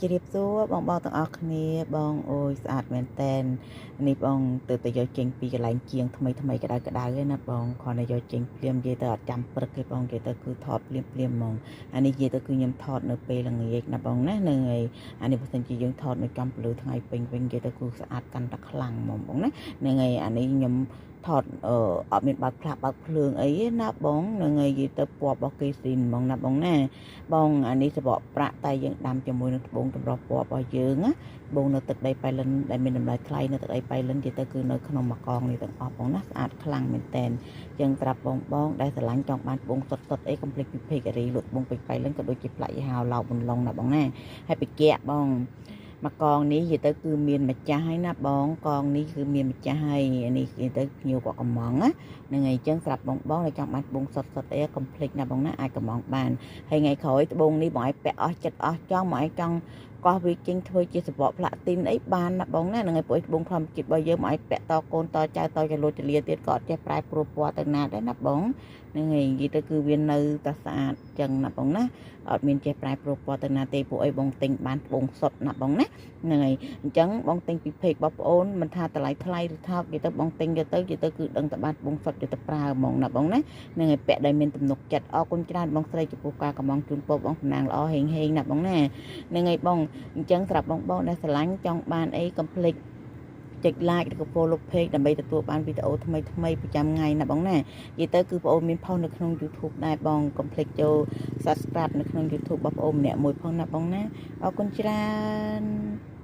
ជ្រាបសួរបងទាំងអស់គ្នាបងអូយស្អាតមែនតែននេះបងទៅយកចេញពីកន្លែងជាងថ្មីក្តៅឯណាបងគ្រាន់តែយកចេញភ្លាមនិយាយទៅអត់ចាំព្រឹកទេបងនិយាយទៅគឺថតភ្លាមហ្មងអានេះនិយាយទៅគឺខ្ញុំថតនៅពេលល្ងាចណាបងណានឹងហើយអានេះបើសិនជាយើងថតនៅចំពលឺថ្ងៃពេញវិញនិយាយទៅគឺស្អាតកាន់តែខ្លាំងហ្មងបងណានឹងហើយអានេះខ្ញុំថតអត់មានបើកផ្លាកបើកភ្លើងអីទេណាបងនឹងហើយនិយាយទៅពណ៌របស់គេស៊ីនហ្មងណាបងណាបងអានេះសបកប្រាក់តែយើងដាំជាមួយនឹងត្បូងតម្រោះពណ៌របស់យើងណាបងនៅទឹកដីប៉ៃលិនដែលមានតម្លៃថ្លៃនៅទឹកដីប៉ៃលិននិយាយទៅគឺនៅក្នុងមួយកងនេះទាំងអស់បងណាស្អាតខ្លាំងមែនតែនយើងប្រាប់បងដែលស្រឡាញ់ចង់បានត្បូងសុទ្ធអីកុំភ្លេចពីពេករីលក់ត្បូងពេជ្រប៉ៃលិនក៏ដូចជាផ្លាក់យីហោឡោបន្លុងណាបងណាហើយបិកាបងមកកងនេះនិយាយទៅគឺមានម្ចាស់ហើយណាបងកងនេះគឺមានម្ចាស់ហើយនេះនិយាយទៅភ្ញៀវគាត់កំងណានឹងហើយអញ្ចឹងស្រាប់បងដែលចង់បានត្បូងសុទ្ធអីកុំភ្លេចណាបងណាអាចកំងបានហើយថ្ងៃក្រោយត្បូងនេះបងឲ្យពាក់អស់ចិត្តអស់ចង់មកឲ្យចង់កោះវាចេញធ្វើជាសបកផ្លាក់ទីនអីបានណាបងណានឹងឲ្យពួកត្បូងធម្មជាតិរបស់យើងមកឲ្យពាក់តកូនតចៅតចលូចលាទៀតក៏អត់ចេះប្រែប្រួលពណ៌ទៅណាដែរណាបងនឹងហើយនិយាយទៅគឺវានៅតែស្អាតចឹងណាបងណាអត់មានចេះប្រែប្រួលពណ៌ទៅណាទេពួកអីបងទិញបានត្បូងសុទ្ធណាបងណាហ្នឹងហើយអញ្ចឹងបងទិញពីពេកបងប្អូនមិនថាតម្លៃថ្លៃឬថោកនិយាយទៅបងទិញទៅគឺដឹងតែបានត្បូងសុទ្ធទៅប្រើហ្មងណាបងណាហ្នឹងហើយពាក់ដោយមានទំនុកចិត្តអរគុណច្រើនបងស្រីចំពោះការកំងជូនពរបងសំណាងល្អហេងណាបងណាហ្នឹងហើយបងអញ្ចឹងសម្រាប់បងដែលស្រឡាញ់ចង់បានអីកុំភ្លេចចុច like ឬក៏ follow page ដើម្បីទទួលបានវីដេអូថ្មីប្រចាំថ្ងៃណាបងណានិយាយទៅគឺបងអូនមានផុសនៅក្នុង YouTube ដែរបងកុំភ្លេចចូល subscribe នៅក្នុង YouTube បងប្អូនម្នាក់មួយផងណាបងណាអរគុណច្រើន